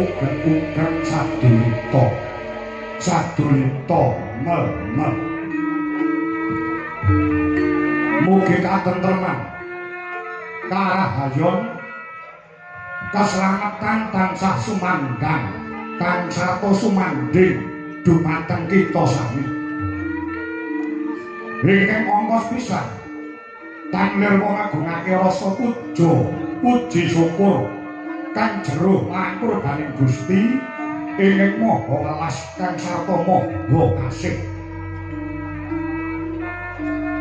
ugen-ugen sadurita mel-mel. Mugi katentreman karahayon keselamatan tansah sumanggang kang sarta sumandhing dumateng kita sami. Ingkang ongkos pisan tanlir ngagungake rasa puji syukur kang jero matur baning Gusti ingkang Maha Welas kang sarta Maha Kasih.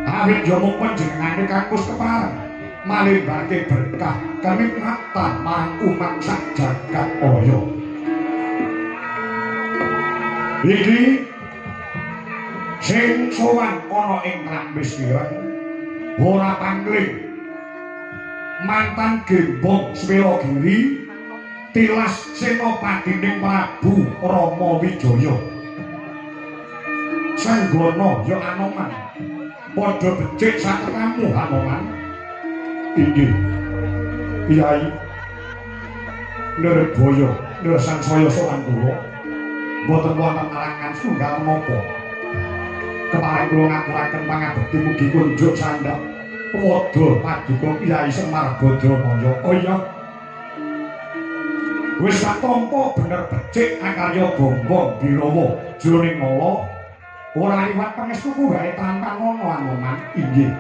Awit yomo panjenengane kakus kepareng malimbake berkah kenikmatan marang umat sak jagat raya. Iki sing sowan ana ing Klambi Sireng ora pangling mantan Gembong Swelagiri tilas senopatining Prabu Rama Wijaya. Sanggana ya Anoman padha becik saketamu Anoman. Inggih Kyai Nirbaya Nirsansaya sowan kula boten wonten alangan setunggal menapa kepareng kula ngaturaken pangabekti mugi kunjuk sandhap padha paduka Kyai Semar Badramaya. Oh iya wis satampa bener becik akarya Bambang Birawa jroning nala ora liwat pangestuku wae tanpa ngono Anoman. Inggih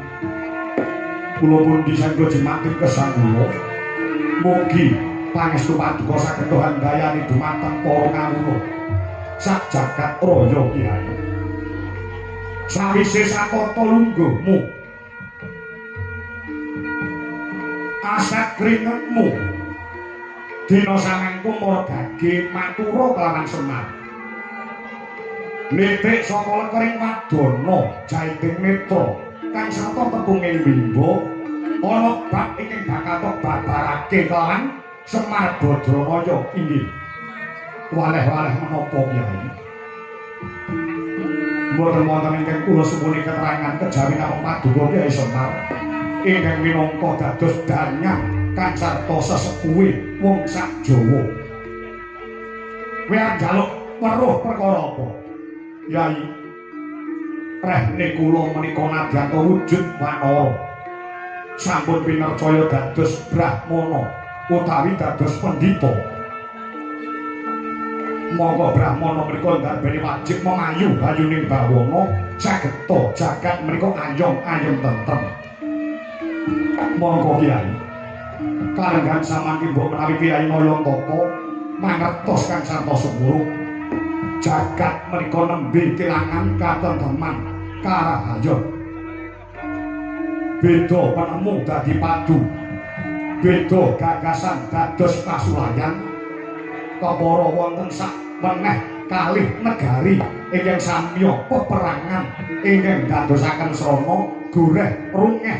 kula pun disangga jematir kesanggula mugi pangestu paduka saged handayani dumateng para kawula sak jagat raya Kyai. Sawise satata lungguhmu aset kringetmu dina samengko margage matura kelawan Semar nitik saka lekering wadana Jaiting Netra kang sarta tepunging Bimba ana bab ingkang bakal babarake kelawan Semar Badramaya. Inggih waleh-waleh menapa Kyai? Mboten wonten ingkang kula suwuni keterangan kejawi namung paduka Kyai Semar ingkang minangka dados danyang kang sarta sesepuhe wong sak Jawa. Kowe njaluk weruh perkara apa? Kyai rehne kula menika nadyan wujud wanara sampun pinercaya dados brahmana utawi dados pendhita. Monggo brahmana menika ndarbeni wajib mengayu ayuning bawana sageta jagat menika ayom-ayom tentrem. Monggo Kyai kalenggan samangke mbok menawi Kyai Nayantaka mangertos kang sarta sumurup jagat menika nembe kelangan katentreman karahayon. Beda penemu dadi padu, beda gagasan dados kasulayan. Kepara wonten sak meneh kalih negari ingkang samya peperangan ingkang dadosaken srana goreh rungeh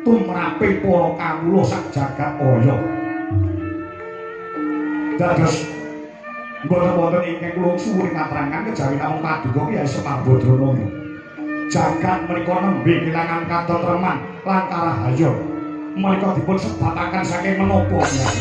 tumrape para kawula sak jagat raya. Dados mboten wonten ingkang kula suwun katerangan kejawi namung paduka Kyai Semar Badramaya. Jagat menika nembe kelangan katentreman lan karahayon. Menika dipun sebabaken saking menapa Kyai?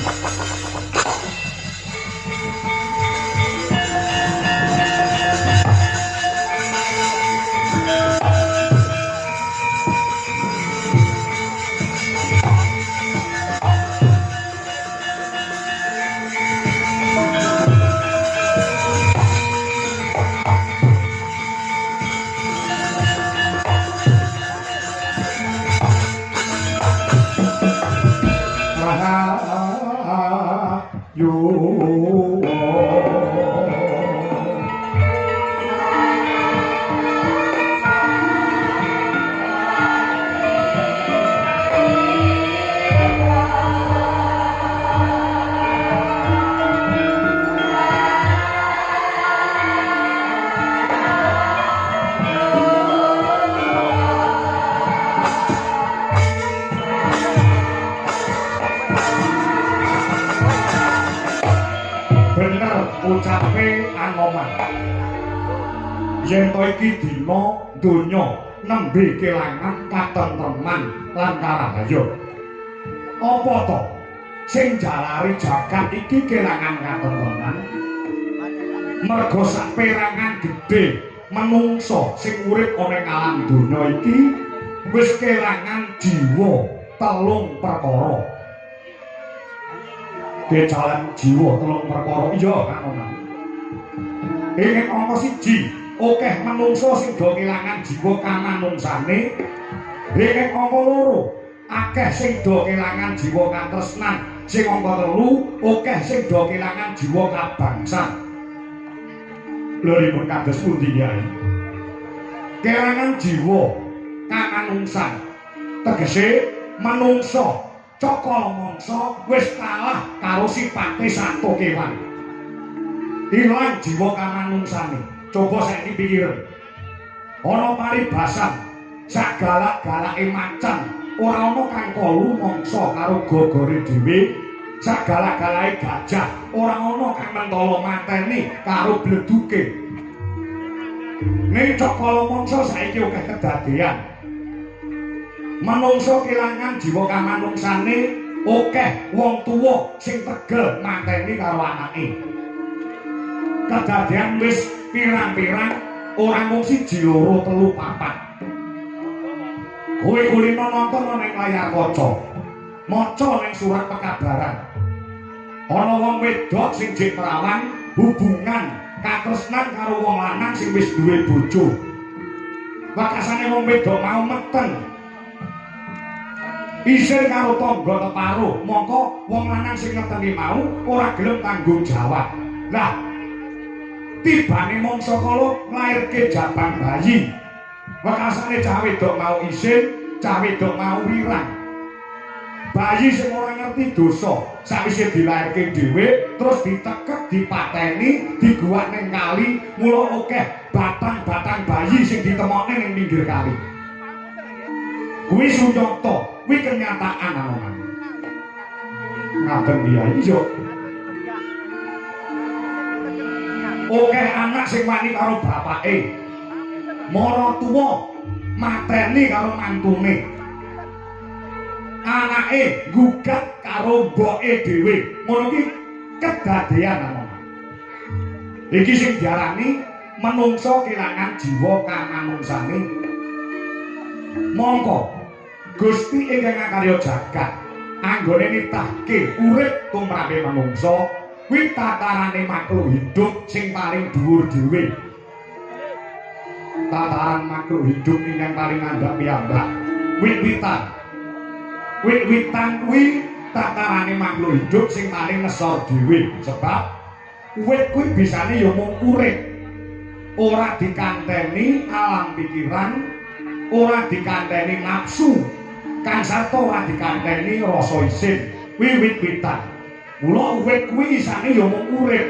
Ucape Anoman yen to iki dina donya nembe kelangan katentreman lan karahayon. Apa to sing jalari jagat iki kelangan katontonan. Mergo saperangan gedhe menungso sing urip ana ing alam donya iki wis kelangan jiwa telung perkara. Kejalan jiwa telung perkara iya kanonan. Ing angka 1 akeh menungso sing do kelangan jiwa kamanungsane. Ing angka 2 akeh sing do kelangan jiwa katresnan. Sing angka 3 akeh sing do kelangan jiwa kabangsan. Lha dipun kados pundi Kyai? Kelangan jiwa kamanungsan tegese manungsa cakala mangsa wis kalah karo sipate sato kewan. Ilang jiwa kamanungsane. Coba saiki pikir. Ana paribasan sak galak-galake macan ora ana kang kolu mangsa karo gogore dhewe. Sak galak-galake gajah ora ana kang mentala mateni karo bleduke. Ning cakala mangsa saiki akeh kedadean. Manungsa kelangan jiwa kamanungsane, akeh wong tuwa sing tegel mateni karo anake. Kedadean wis pirang-pirang ora mung 1, 2, 3, 4. Kowe kulino nonton ning layar kaca. Maca ning surat pekabaran. Ana wong wedok sing jek perawan hubungan katresnan karo wong lanang sing wis duwe bojo. Wakasane wong wedok mau meteng isin karo tangga teparo, mongko wong lanang sing ngeteni mau ora gelem tanggung jawab. Lah, tibane mangsa kala nglairke jabang bayi. Wakasane cah wedok mau isin, cah wedok mau wirang. Bayi sing ora ngerti dosa, sakwise dilairke dhewe terus ditekek, dipateni, diguwak ning kali, mula akeh batang-batang bayi sing ditemokne ning pinggir kali. Kuwi sunyata, kuwi kenyataan anoman. Ngaten Kyai iya. Akeh anak sing wani karo bapake. Mara tuwa mateni karo mantune. Anake gugat karo mboke dhewe. Ngono ki kedadean anoman. Iki sing diarani menungso kelangan jiwa kamanungsane. Mongko Gusti ingkang ngakarya jagat anggone nitahke urip tumrape manungsa kuwi tatarane makhluk hidup sing paling dhuwur dhewe. Tataran makhluk hidup ingkang paling andhap piyambak. Wit-witan. Wit-witan kuwi tatarane makhluk hidup sing paling nesor dhewe sebab wit kuwi bisane ya mung urip. Ora dikanteni alam pikiran, ora dikanteni nafsu. Kang sarta ora dikanteni rasa isin. Kuwi wit-witan. Mula wit kuwi isane ya mung urip.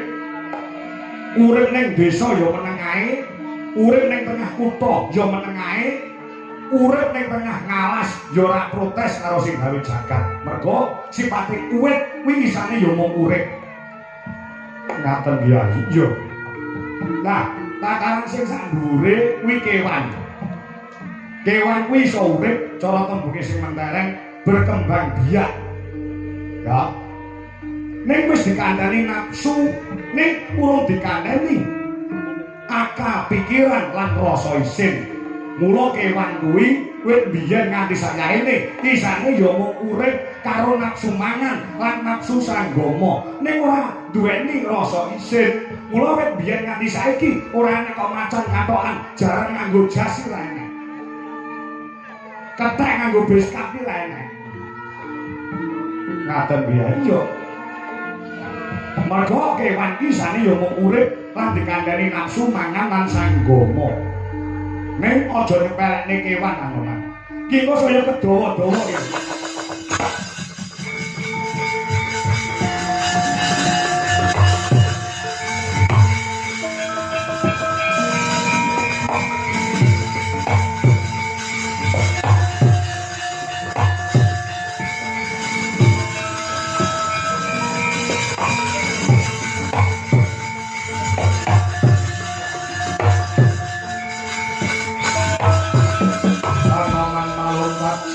Urip ning desa ya meneng ae, urip ning tengah kutha ya meneng ae, urip ning tengah ngalas ya ora protes karo sing gawe jagat. Mergo sipate wit kuwi isane ya mung urip. Ngaten Kyai. Iya. Nah, tataran sing sak dhuwure kuwi kewan. Kewan kuwi iso urip cara tembunge sing mentereng berkembang biak. Ya. Ning wis dikandani nafsu, ning urung dikandani akal pikiran lan rasa isin. Mula kewan kuwi wit biyen nganti sayaene isane ya mung urip karo nafsu mangan lan nafsu sanggama. Ning ora duweni rasa isin. Mula wit biyen nganti saiki ora enek kok macan katokan jarang nganggo jas ora enek. Ketek nganggo bes kaki lah enek. Ngaten Kyai yo. Mergo kewan iki sane yo mung urip lan dikandani nafsu mangan lan sanggama. Ning aja nyepelekne kewan anoman. Ki kok saya kedawa-dawa iki.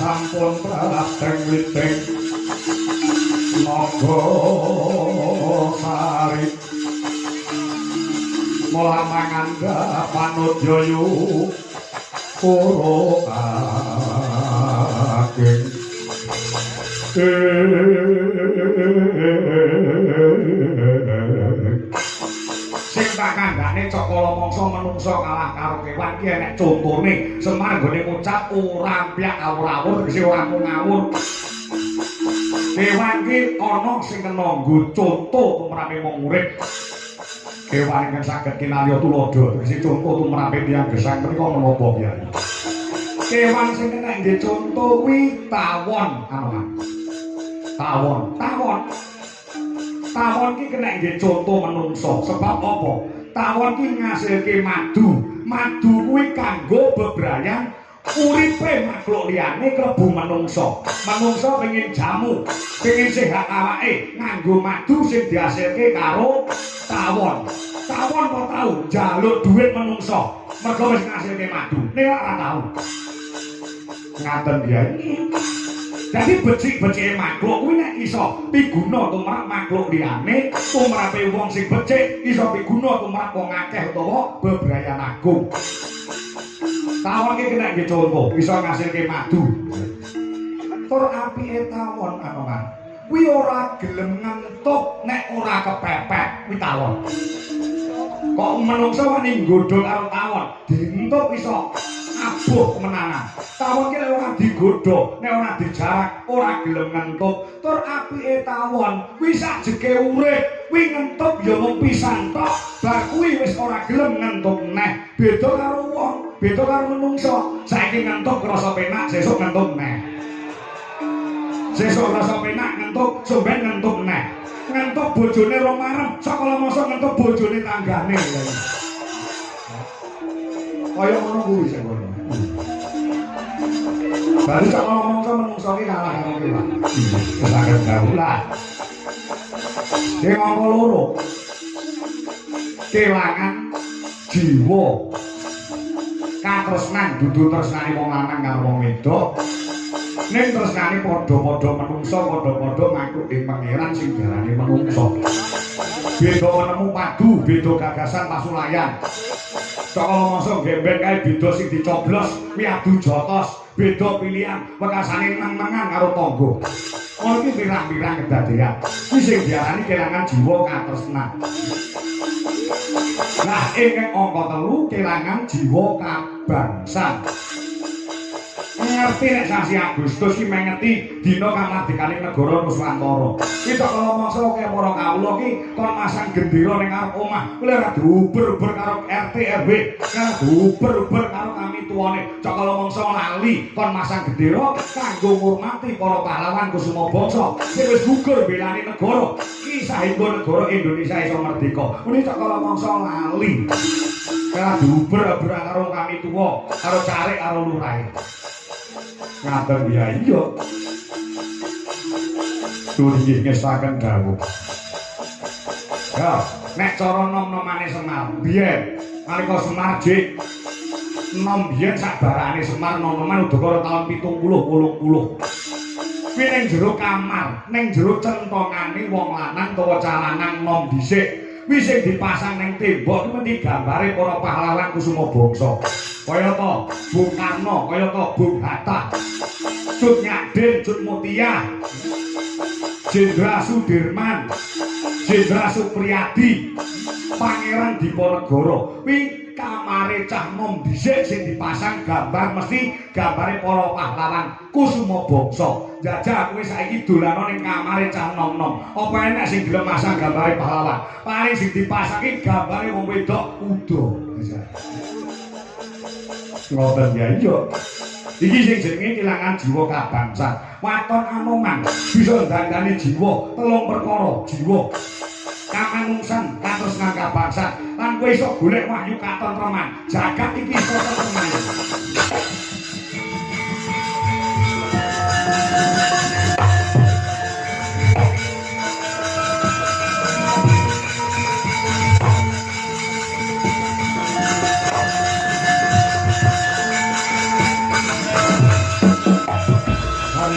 sampun pralateng witing napa Gosari Mola manganda panut yoyu Kuro ageng sing tak kandhane Cakala Mangsa menungsa kalah karo kewan ki enek contone Semar nggone ngucap ora mblyak awur-awur tegese ora mung ngawur kewan ki ana sing kena nggo conto tumrape wong urip kewan ingkang saged kinarya tuladha tegese conto tumrape tiyang gesang menika menapa Kyai kewan sing kena nggih conto kuwi tawon ana tawon ki kena nggih conto menungso sebab apa tawon ki ngasilke madu kuwi kanggo bebrayan uripe makhluk liyane klebu menungso pengin jamu pengin sehat awake nganggo madu sing dihasilke karo tawon kok tau njaluk dhuwit menungso mergo wis ngasilke madu nek ora tau ngaten ya jadi becik-becike makhluk kuwi nek iso piguna tumrap makhluk liyane tumrape wong sing becik iso piguna tumrap wong akeh utawa bebrayan agung tawon iki kena nggih conto iso ngasilke madu tur apike tawon apa kan kuwi ora gelem ngentuk nek ora kepepet kuwi tawon kok menungso wani nggodho karo tawon dientuk iso abuh menangan tawon ki ora digodho nek ora dijarak ora gelem ngentuk tur apike tawon kuwi sajeke urip kuwi ngentuk ya mung pisan tok bar kuwi wis ora gelem ngentuk neh beda karo wong beda karo menungso saiki ngentuk krasa penak sesuk ngentuk neh sesuk rasa penak ngentuk somben ngentuk neh ngentuk bojone rong marem Cakala Mangsa ngentuk bojone tanggane kaya ngono kuwi sing ngono baru Cakala Mangsa menungso ki kalah karo kewan saged gawulah sing angka loro kelangan jiwa katresnan dudu tresnane wong lanang karo wong wedok ning tresnane padha-padha menungso padha-padha makhluk ing pangeran sing diarani menungso beda menemu padu beda gagasan pasulayan Cakala Mangsa gemben kae beda sing dicoblos kuwi adu jotos beda pilihan wekasane nang-nangan karo tangga ana iki pirang-pirang kedadean kuwi sing diarani kelangan jiwa katresnan nah ingkang angka 3 kelangan jiwa kabangsan ngerti nek sasi Agustus ki mengeti dina kamardikane negara Nuswantara. Ki Cakala Mangsa kaya para kawula ki kon masang gendera ning arep omah. Kuwi ora diuber-uber karo RT RW, ora diuber-uber karo kami tuane. Cakala Mangsa lali kon masang gendera kanggo ngurmati para pahlawan Kusuma Bangsa sing wis gugur belani negara. Ki saengga negara Indonesia iso merdeka. Kuwi Cakala Mangsa lali. Ora diuber-uber karo kami tuwa, karo carik karo lurahe. Ngaten ya iya turih ngestaken dawuh ya nek cara nom-nomane Semar biyen nalika Semar jek nom biyen sabarane Semar nom-noman udakara taun 70 80 kuwi ning jero kamar ning jero centongane wong lanang utawa calanang nom dhisik kuwi sing dipasang ning tembok kuwi mesti gambare para pahlawan Kusuma Bangsa kaya to Bung Karno kaya to Bung Hatta Cut Nyadin Cut Mutia Jenderal Sudirman Jenderal Supriyadi Pangeran Diponegoro kuwi kamare cah nom dhisik sing dipasang gambar mesti gambare para pahlawan Kusuma Bangsa jajal kuwi saiki dolano ning kamare cah nom-nom apa enek sing gelem masang gambare pahlawan paling sing dipasang iki gambare wong wedok udo ngoten ya iya iki sing jenenge kelangan jiwa kabangsan waton anoman bisa ndandani jiwa telung perkara jiwa kamanungsan katresnan kabangsan lan kowe iso golek wahyu katentreman jagat iki iso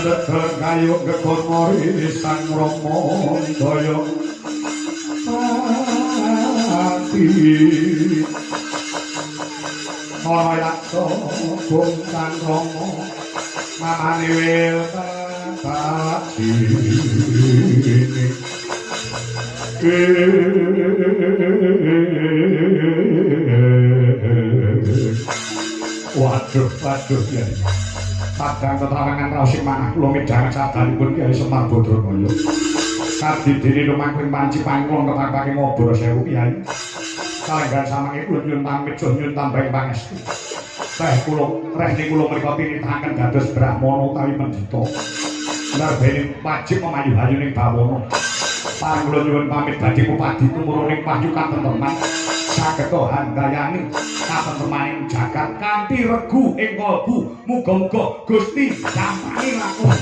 tentrem kayu gegonmori sang Rama daya ati ora yaksa gong sang Rama mamane wil tadi waduh ya padang tetrawangan raos sing manah kula midhang sadanipun Kyai Semar Badranaya kadidene lumangking panci pangkon tetapake ngobor 1000 Kyai kalenggan samange kula nyuwun pamit nyuwun tambahing pangestu teh kula rehne kula mrika tinitahaken dados brahmana utawi pendhita narbene wajib memayu-ayu ning bawana parang kula nyuwun pamit badhe upadi tumuruning panyukan tenteman sageta handayani katentremaning jagat kanthi regu ing kalbu muga-muga Gusti dampani lakon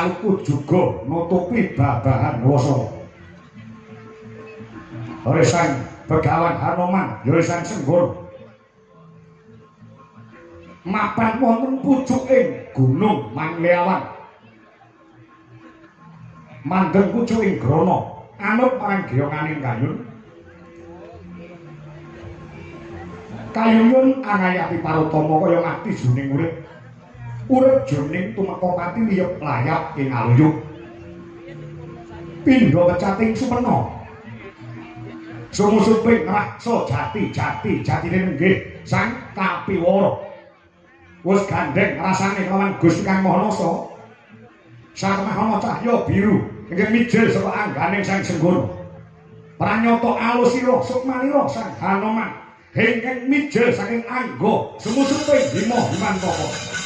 salku juga nutupi babahan Wasana. Ora sang Begawan Hanoman ya sang Senggara mapan wonten pucuking Gunung Mangleawan mandeng pucuking grana anut marang geyonganing kayun kayun angayati parutama kaya mati juning urip juning tumeka mati liyep layap ing aluyuk pindha pecating sumena sumusuping raksa jatine nenggih sang Kapiwara wis gandeng rasane kelawan Gusti Kang Mahanasa sang Mahana cahya biru ingkang mijil saka angganing sang Senggara pranyata alusira sukmanira sang Hanoman ingkang mijil saking angga sumusuping Bima Himantaka.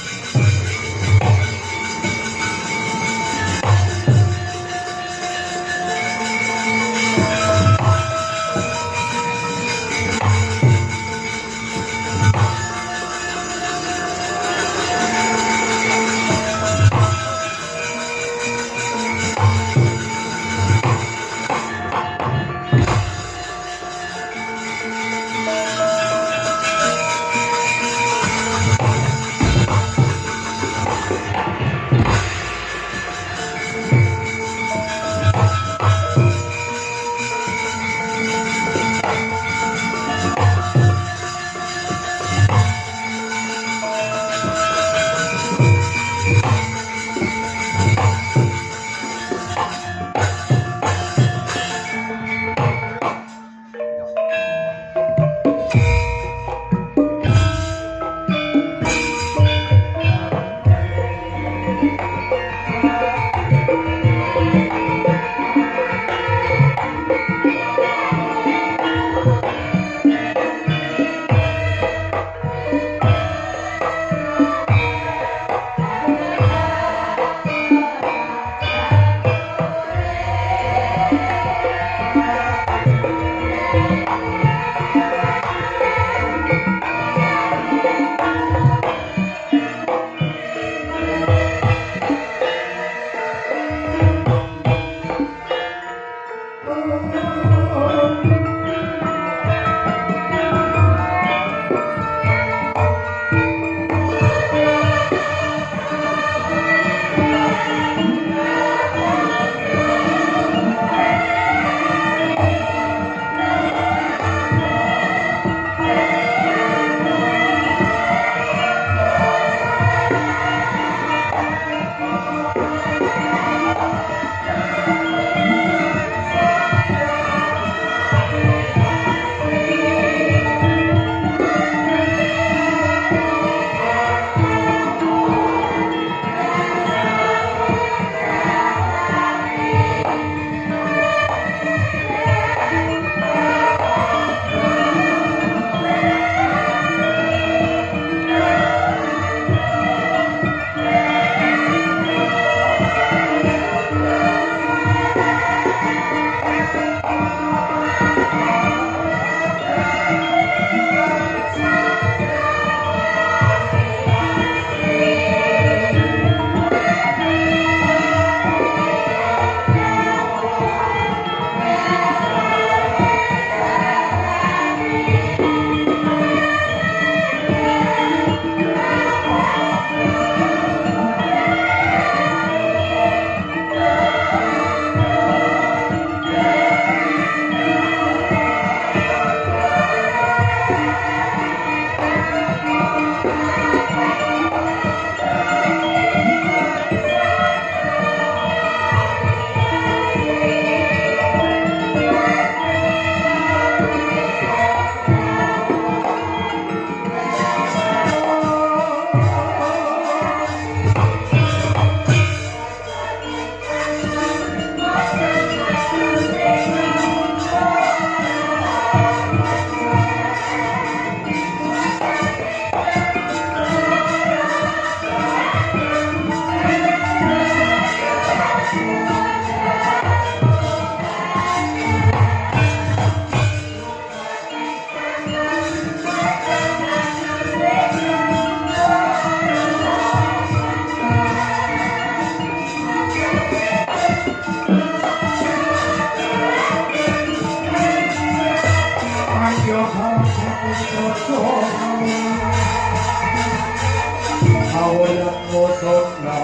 yang ngosokna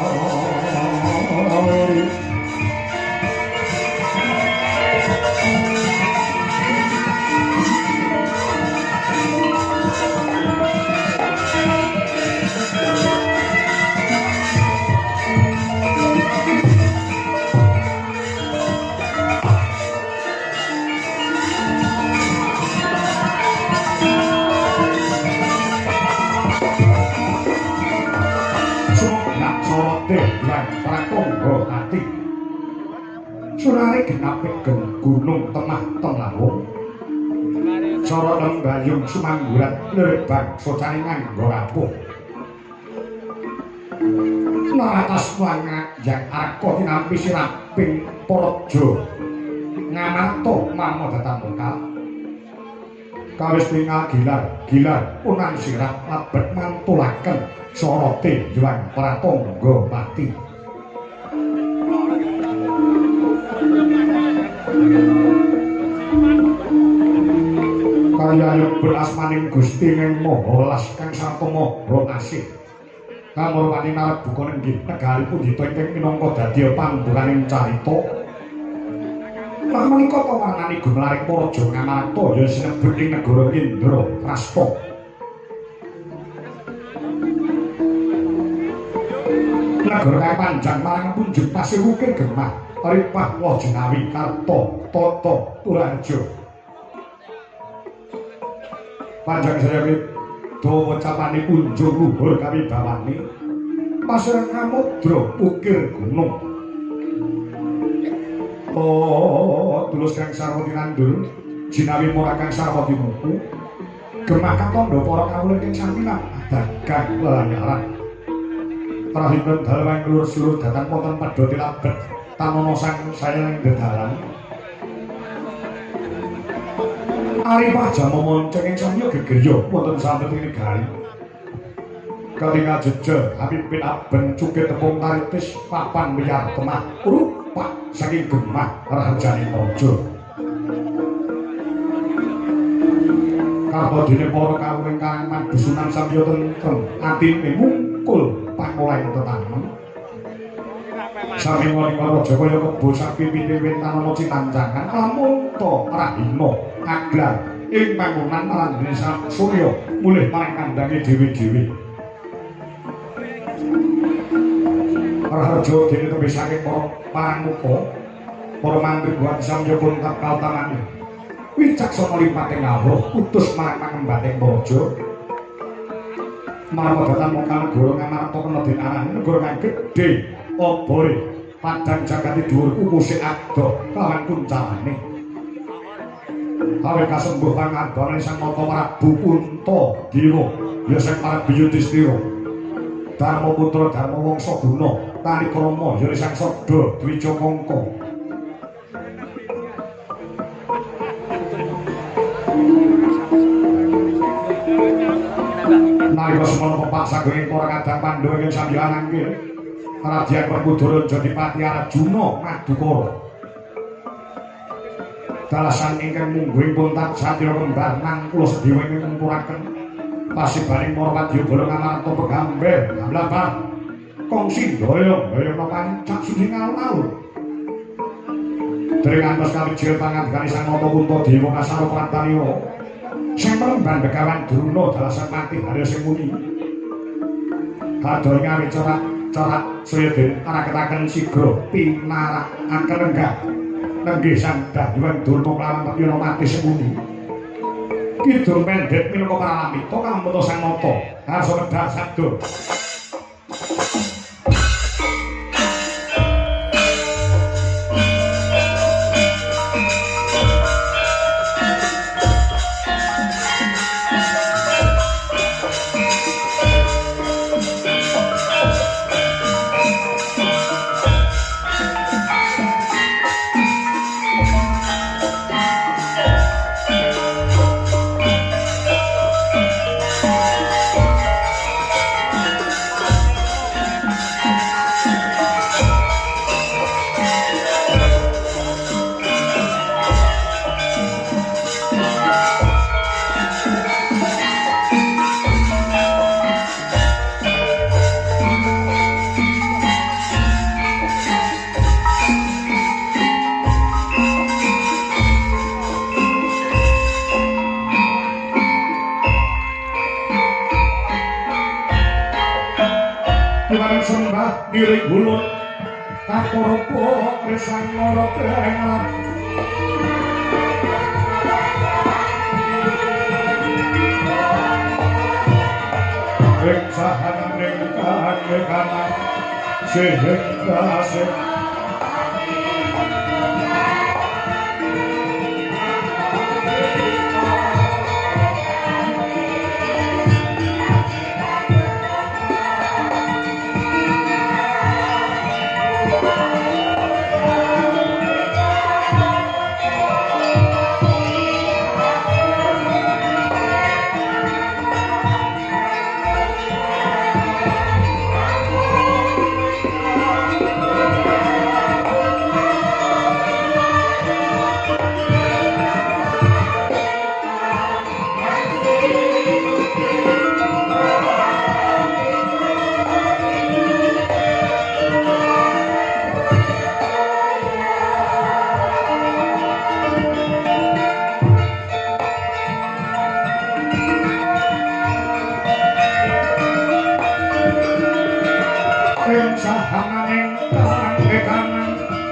Sunare genapik gunung temah temlawung Sora lembayung sumanggurat lerebang socane nganggo rapuh Naratas wanga yang aku tinampi siraping porojo ngamarto mamodatan lokal kawis tinggal gilar unang sirap labet mantulaken sorote juang pratangga pati kaya nyebut asmaning Gusti ing Mahalas kang sarta maha asih kamurwani narep buka nenggih negari pundhita ingkang minangka dadi pamburaning carita lan menika pawarnani gumlaring Praja Ngamarta ya sinebut ing negara Indra Prasta negara panjang marang punjung pasir ukir gemah Ripah Woh Jenawi Karto Toto Purarjo panjang sayapit dawa capane punjung luhur kawibawani pasir samudra ukir gunung tulus kang sarwati nandur jinawi mora kang sarwati muku gemah katondo para kawula ing sampingan dagang lelayaran rahipun dalem lurus seluruh datang wonten padha labet tanono sang sayang dedalan Arifah jamu monceng ing samya gegerya wonten samping negari katingal jejer Habib bin Aben cukit tepung taritis papan wiyar temah rupak saking gemah rajane praja kabodene para kawula ingkang madhusunan samya tentrem atine mungkul pangolai tetanem sami wali-wali Raja kaya kebo sapi pipiwin tanana cinancangan lamun ta rahina aglar ing panggonan marang desa Surya mulih marang kandange dhewe-dhewe Raharja dene tembe saking para pamuka para mantri buat samya pun kapal tanane wicaksana limpating ngawruh utus marang pangembating praja marang mokal negara Ngamarta kena dinaran negara kang gedhe obore padang jagati dhuwur ukuse adoh kelawan kuncalane kawe kasembuh pangabane Sang Nata Prabu Puntadewa ya sing Prabu Yudhistira Darma putra Darma Wangsa Guna Tani Krama ya Sang Sada Dwija Kangka nalika semana pepak sagenging para kadang Pandhawa ing sambiyanangke Radyan Werkudara Jodipati Arjuna Madukara dalasan ingkang mungguing pun tansaya kembar nang kula sedaya ing ngempuraken pasibaning para wadyabala Ngamarta pegamber gamlabar kongsi doyong pancak suci ngalun-alun dereng antos kawijil pangandikane Sang Nata Puntadewa kasaro pratanira sing meremban Begawan Druna dalasan mati hari sing muni kadaya ngawi corak Suyadin araketaken sigra pinarakaken lenggah nenggih Sang Dahyuwan Durna kelawan Piyana mati semuni kidul pendhet minangka paralamita kalamputa Sang Nata harsa medhal sabda Tuhan sembah diri gulun Takoropo Krisang Moro Pengelap Reksahanan Nengkan Nekanan Sehingga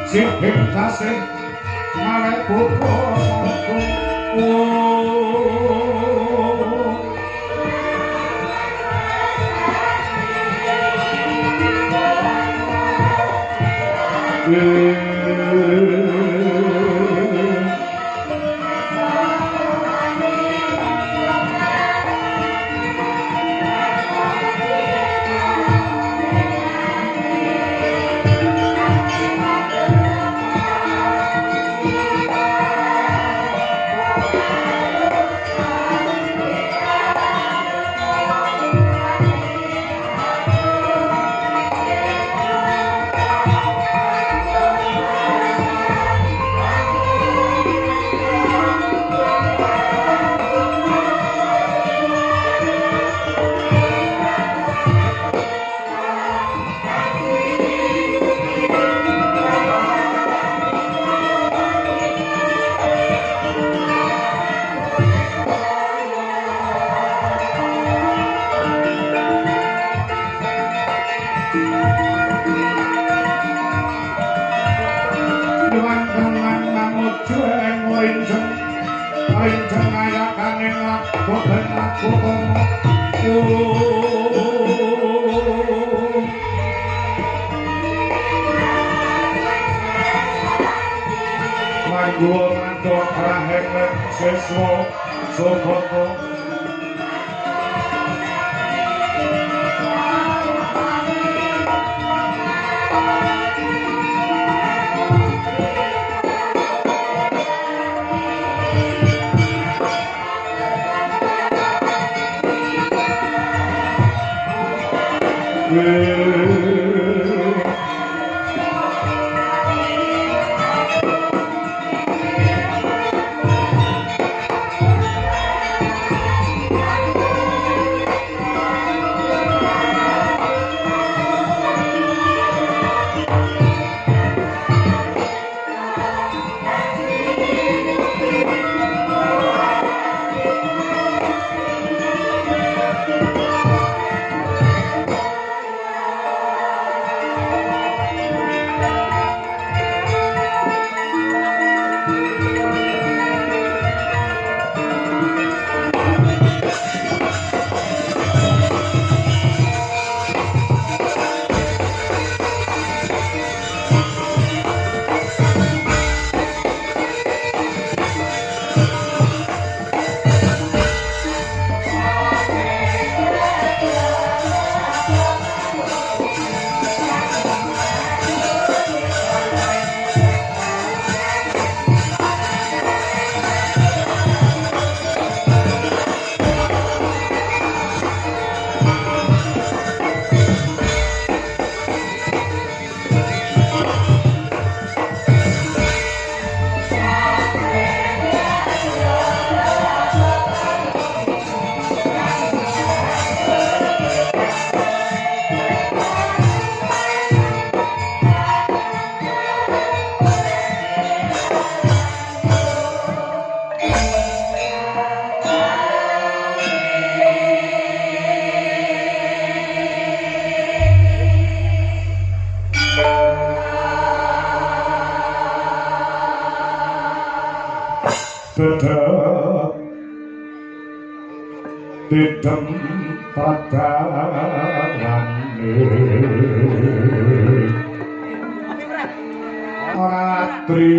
Sing kasih malek buku dedek didem padawane ratri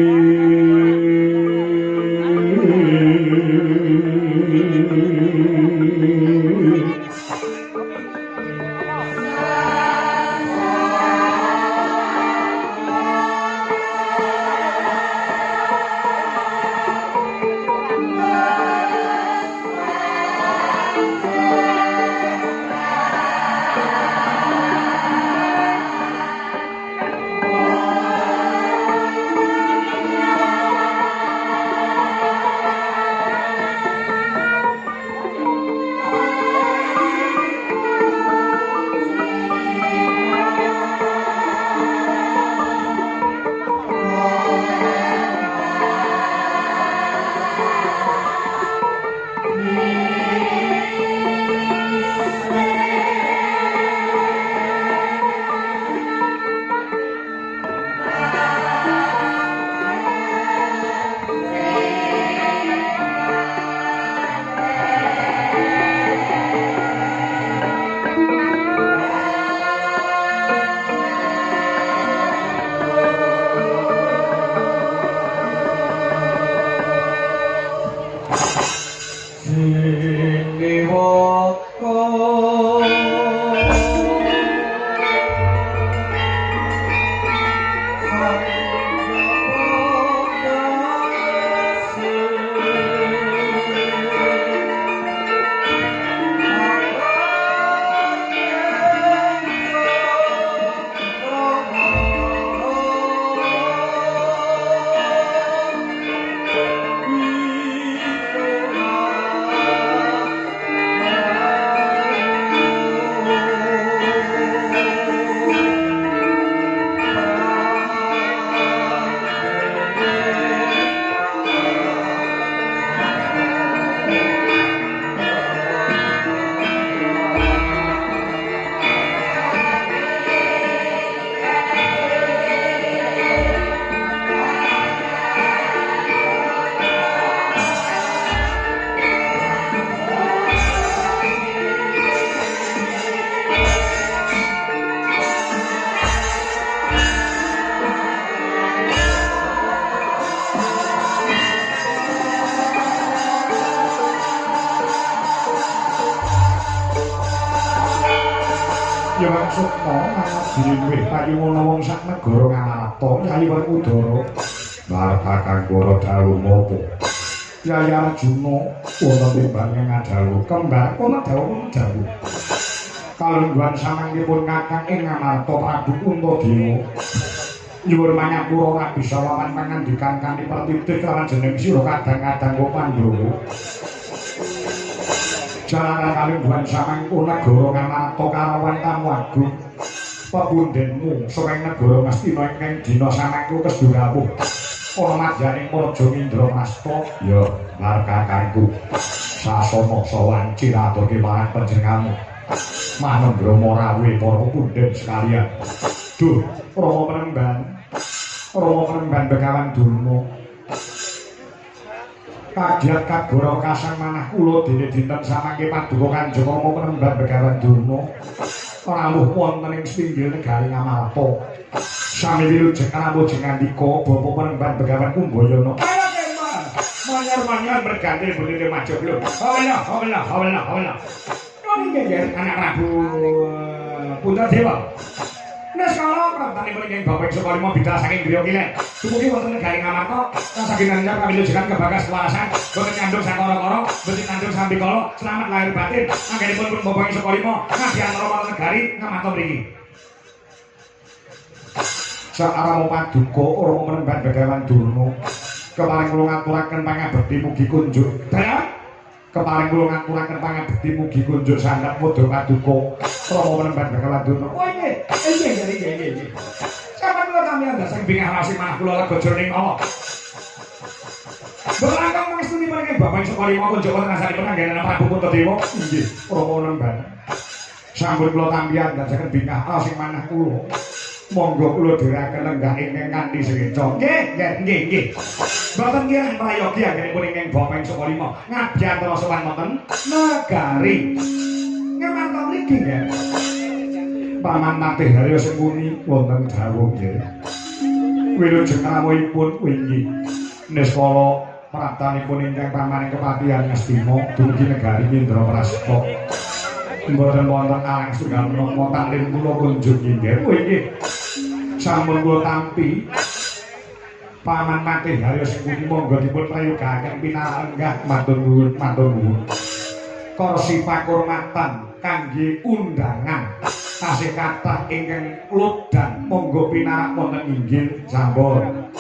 Diluwih payu ana wong sak negara Ngamarta Yayi Werkudara marga kanggo dalu mopo Yayi Arjuna wonten timbange ngadalu kembar ana dawu dawu kalungguhan samangkipun kakang ing Ngamarta Prabu Kuntadewa nyuwun manyapura ora bisa wawan pangandikan kanthi pertitik lawan jeneng sira kadang-kadang kok Pandhawa jalaran kalungguhan samangkipun negara Ngamarta karawan tamu agung pepundhenmu sreng negara Ngastina ingkang dina samangku kesdurawuh ana madyaning Praja Indramasta ya marga kanggo sasana sawan ciraturke marang panjenenganmu manembromo rawuh para pepundhen sekalian duh Rama Penemban Begawan Durna kagiat kagora kasang manah kula dene dinten samangke paduka Kanjeng Rama Penemban Begawan Durna rawuh wonten ing pinggir negari Ngamarta sami wilujeng rawuh jengandika Bapak Penemban Begawan Kumbayana manyar-manyar berganti bunyi maju belum hawala ini anak Prabu Puntadewa Nes kala prabtane mriki Bapak Sukarima bidal saking griya kilek. Dumugi wonten negari Ngamarta, saking nandhap kawilujengan kebagas kewarasan, boten nyandung sakara-kara, boten nyandung sambikala, selamat lahir batin. Anggenipun pun Bapak Sukarima ngadi antara wonten negari Ngamarta mriki. Saaramo paduka Rama Penemban Begawan Durna, keparing kula ngaturaken pangabekti mugi kunjuk. Dalam keparing kula ngaturaken pangabekti mugi kunjuk sandhap padha paduka Rama Penemban Begawan Durna. Oh iki Kapan kula kami anda sing bingah rasih manah kula lega jroning Allah. Berangkang mangestuni mriki Bapak Sukarima kunjuk ngrasani penanggalan Prabu Puntadewa. Inggih, Rama Penemban. Sampun kula tampi andasaken bingah rasih manah kula. Monggo kula dherekaken lenggah ingkang kanthi sekeca. Nggih. Mboten kirang prayogi anggenipun ingkang Bopeng Sukalima ngabdi antara sowan wonten negari. Ngamarta mriki nggih. Paman Matih Haryo Sengkuni wonten dawuh nggih. Wilujeng rawuhipun wingi niskala praptanipun ingkang pamaning kepatihan Ngastina dumugi negari Indraprastha. Mboten wonten alang setunggal menapa taklim kula kunjung inggih. Nggih. Sampun kula tampi Paman Matih Haryo Sengkuni monggo dipun prayogaken pinarenggah matur nuwun. Kursi pakurmatan kangge undangan tasih kathah ingkang ludang monggo pinarak wonten inggih sampun.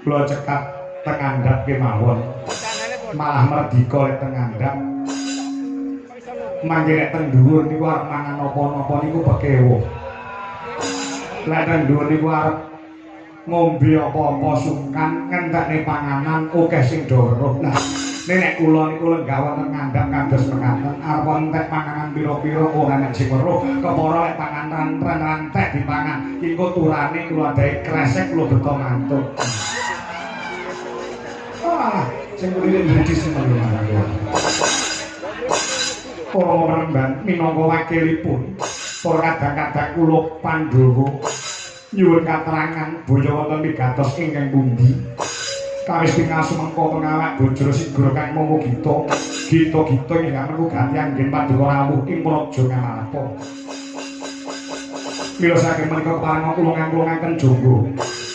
Kula cekap teng andhap kemawon. Malah merdika lek teng andhap. Mangke nek teng dhuwur niku arep mangan napa-napa niku bekewuh. Lek teng dhuwur niku arep ngombe apa-apa sungkan ngentekne panganan akeh sing do weruh. Nah, nek kula niku lenggah wonten ngandhap kados mekaten arep entek panganan pira-pira ora nek sing weruh kepara lek panganan rantek dipangan iki turane kula dae kresek kula beto mantuk. Wah, sing kulire budi semono mangga. Para remban minangka wakilipun para kadang-kadang kula Pandhawa nyuwun katerangan boyo wonten pigatos ingkang pundi kawis pingasu mengko pengawak Bajra Sigra kang momo gita ingkang menika ganti anggen paduka rawuh ing Praja Ngamarta. Mila saking menika keparenga kula ngangkulaken jonggo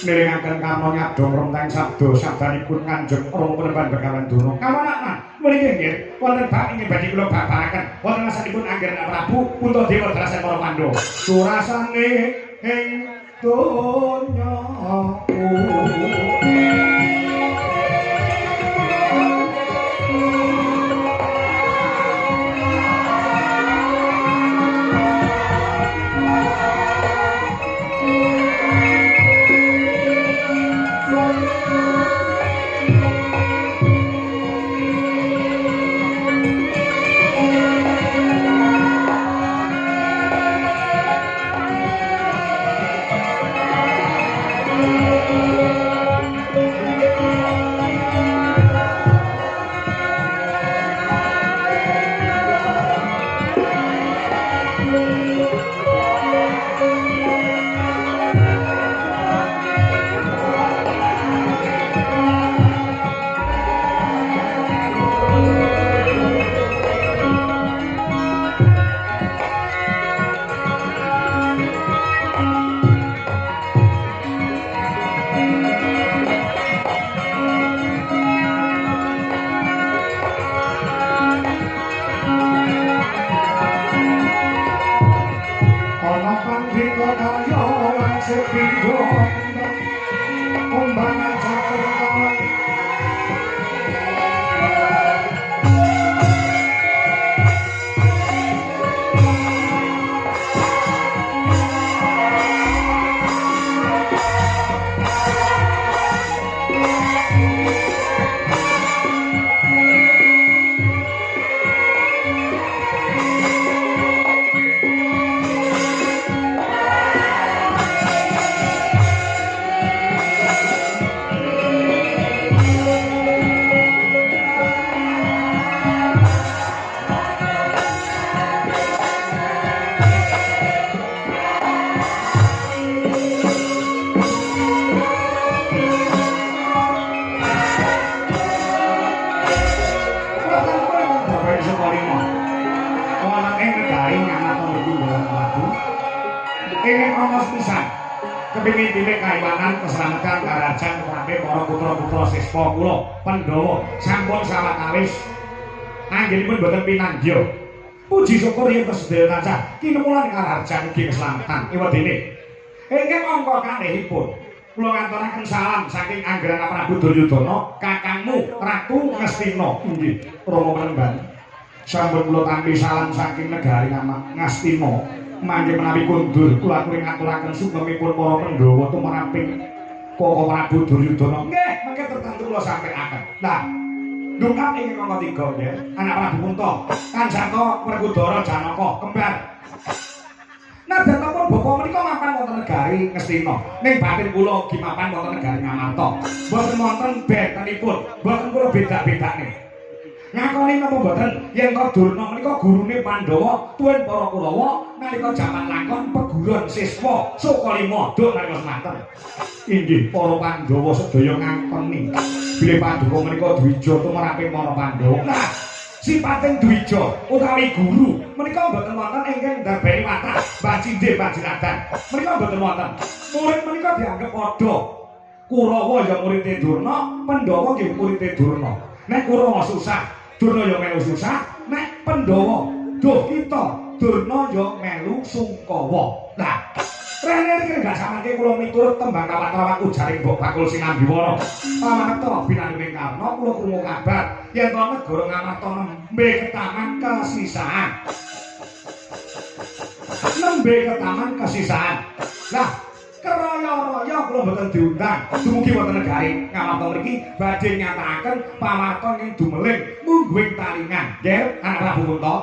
mirengaken karna nyadong renteng sabda sabdanipun Kanjeng Rama Penemban Begawan Dono. Kawanan mriki nggih wonten bab ingkang badhe kula babaraken wonten asalipun Anggen Prabu Puntadewa Drasen para Pandhawa. Surasane ing donya kepingin pilih kaiwanan keselamatan karajan kabeh para putra-putra siswa kula Pandhawa sampun sawetawis anggenipun boten pinanggya. Puji syukur yen sedaya tansah kinemulan karajan ugi keselamatan ewadene. Ingkang angka kalihipun kula ngaturaken salam saking Anggrana Prabu Duryudana kakangmu Ratu Ngastina. Nggih, Rama Penemban. Sampun kula tampi salam saking negari Ngastina. Mangke menawi kundur kula aturi ngaturaken sugengipun para Pandhawa tumraping Koko Prabu Duryudana. Nggih, mangke tertentu kula sampaiaken. Lah, dungkap ing angka 3 nggih, anak Prabu Kunto, Kanjata Werkudara Janaka kembar. Nadyanipun bapa menika mapan wonten negari Ngastina. Ning batin kula ugi mapan wonten negari Ngamarta. Mboten wonten bentenipun, mboten kula beda-bedane. Ngakoni napa mboten yen to Durna menika gurune Pandhawa, tuwin para Kurawa nalika jaman lakon peguron siswa Sukalima duk nalika semanten. Inggih para Pandhawa sedaya ngakoni bilih Paduka menika dwija tumraping para Pandhawa. Nah, sipating dwija utawi guru menika mboten wonten ingkang ndarbeni watah Bacindhe Panjinadan. Menika mboten wonten. Murid menika dianggep padha. Kurawa ya murid Durna, Pandhawa nggih murid Durna. Nek Kurawa susah, Durna ya melu susah. Nek Pandhawa duh kita, Durna ya melu sungkawa. Nah, rene iki gak samangke kula miturut tembang kawat-kawat ujaring Mbok Bakul Sinambiwana. Pamarta binaning Karna kula krungu kabar yen to negara Ngamarta nembe ketaman kesisaan. Nembe ketaman kesisaan. Lah, keraya-raya kula mboten diundang dumugi wonten negari Ngamarta mriki badhe nyatakaken pamarta ing dumeling mungguing talingan. Nggih, Anak Prabu Kunto.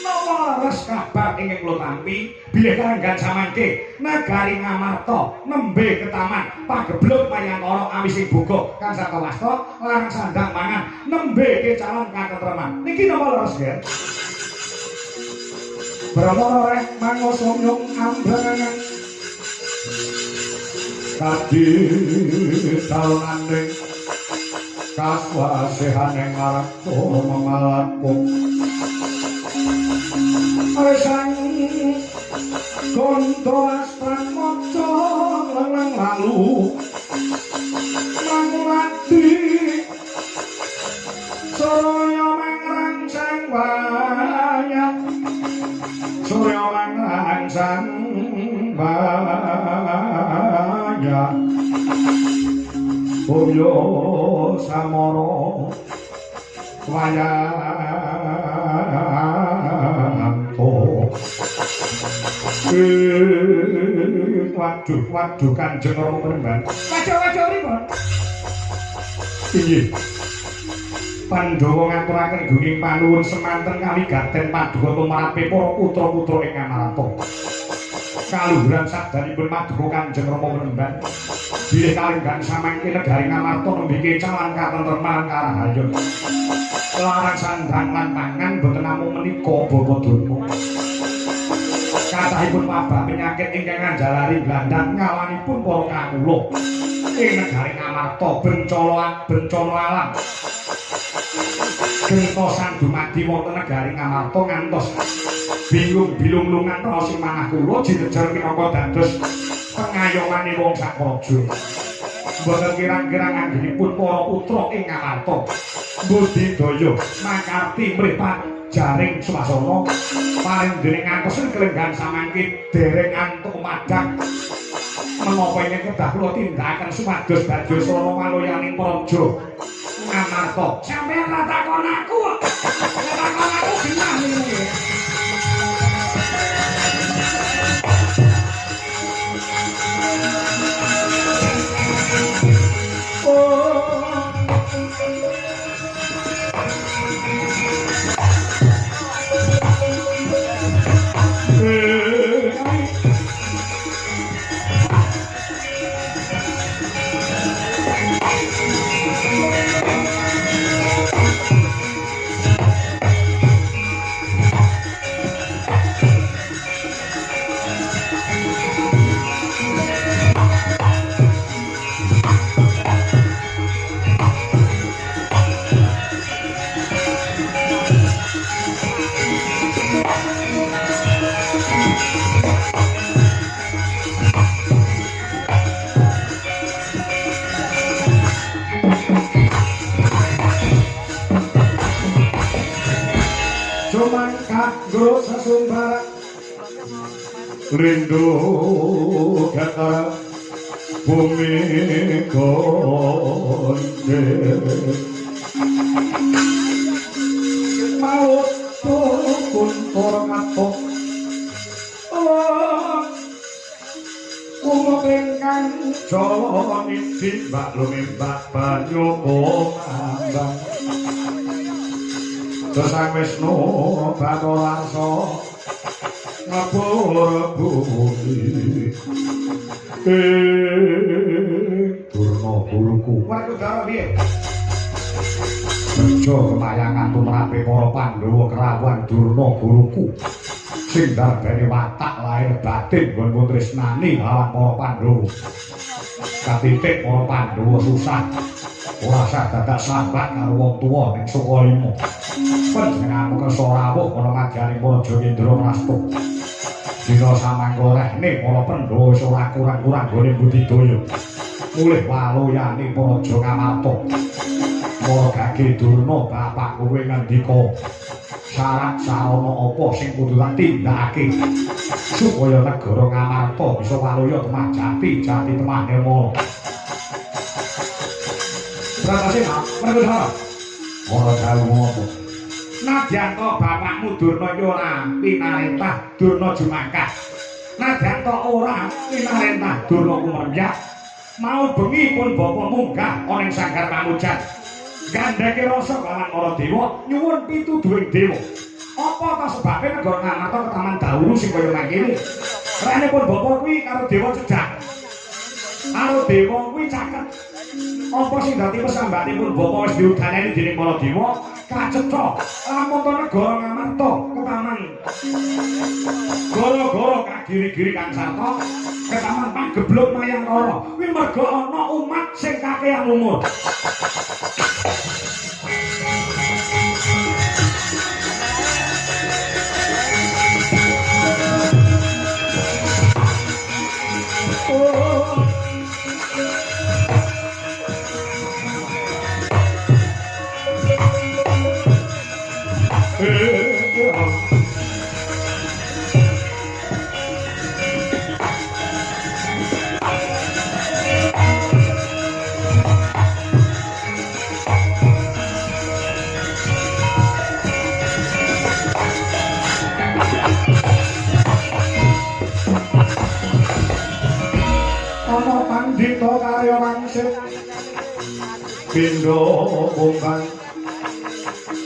Napa leres kabar ingkang kula tampi bilih kalenggan samangke negari Ngamarta nembe ketaman pagebluk mayangkara awising boga kang sakawasta larang sandang mangan nembe kecalan katentreman. Niki napa leres, nggih? Brahmana reh mangoso nyung ambrangan kadi dalane kaswasehane ngarepto mamalaku Aresang Gondo astran moco lengang lalu Mangulati Surya mengrangsang banyak Surya mengrangsang banyak Boyo samoro waduh Kanjeng Rama Penemban. Waduh pripun? Inggih. Pandhawa ngaturaken gunging panuwun semanten kawigaten Paduka tumrape para putra-putra ing Ngamarta. Kaluhuran sabdanipun Paduka Kanjeng Rama Penemban. Bilih kalenggan samangke negari Ngamarta nembe kecalan katentreman karahayon. Larang sandang lan pangan boten namung menika Bapa Durna. Kathahipun wabah penyakit ingkang nganjalari blandang ngawanipun para kawula ing negari Ngamarta bencana alam. Gentosan dumadi wonten negari Ngamarta ngantos bilung-bilung-lungan rasa manah kula jinejer minangka dados pengayomane wong sak praja. Mboten kirang-kirang anggenipun para putra ing Ngamarta budidaya makarti mripat jaring swasana paring dening ngantos kelenggan samangke dereng antuk madhang menapa ingkang kedah kula tindakaken supados badhe srana waloyaning praja Ngamarta. Sampeyan ra takon aku kok. Takon aku genah iki. Rindu kata bumi konde maut pun hormato umur ingkang jawa niti mbak lumimbak banyu ngambang Sang Wisnu Bathara ngapura bumi Durna guruku waduh dara piye bejo kemayangan tumrape para Pandhawa kerawan Durna guruku sing darbene watak lahir batin nggon tresnani lawan para Pandhawa katitik para Pandhawa susah ora sah dadak sambat karo wong tuwa ning Sukalima panjenengan kersa rawuh ana madyaning para Jogindra Prasta dina samangkolehne para Pandhawa iso ora kurang-kurang gone budidaya mulih waluyane para Jangamarta para Gage Durna bapak kowe ngendika syarat sarana apa sing kudu tak tindakake supaya negara Ngamarta bisa waluya temah jati temah Nirmala Prasasti Mas, Pragadhara. Ora dalem apa. Nadyan to bapakmu Durna ora pinarentah Durna Jumangkah. Nadyan to ora pinarentah Durna Kumrembyak. Mau bengi pun bapa munggah ana ing sanggar pamujan. Gandheke rasa lawan para dewa nyuwun pituduhing dewa. Apa ta sebabe negara Ngamarta ketaman dahulu sing kaya mangkene? Rene pun bapa kuwi karo dewa cedhak. Karo dewa kuwi caket. Apa sing dadi pesambahanipun bapa wis diudaneni dening para dewa kacetha lamun to negara Ngamarta ketaman gara-gara kagiri-giri kang sarta ketaman pagebluk Mayangkara kuwi merga ana umat sing kakehan umur Pandita karya wangsit pindha bumbang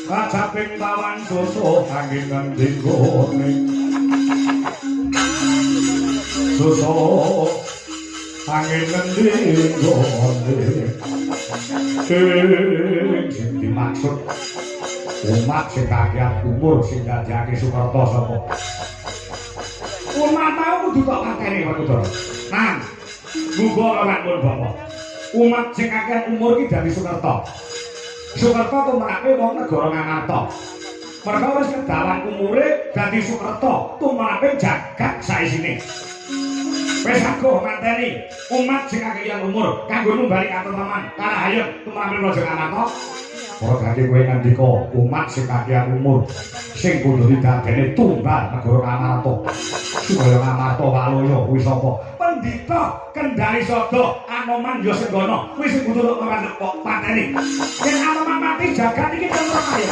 kacaping tawan susu angin ngendikane susu angin ngendikane sing dimaksud umat sing kakehan umur sing dadekake Sukerta sapa umat mau kudu tok kakene Pak Nang muga lawan bapak umat sing akeh umur iki dadi Sukerta Sukerta tumrapé wong negara Ngamarta merga wis kedawan umure dadi Sukerta tumrapé jagat saisine wis aku manteni umat sing akehan umur kanggo numbali katenteman karahayon tumrapé raja Ngamarta para gage kowe ngandika umat sing akehan umur sing kudu didadekne tumbal negara Ngamarta supaya Ngamarta waluya kuwi sapa Pandita Kendari Sada Anoman Yasenggana wis kudu kok pateni yen Anoman mati jagat iki tentrem ayo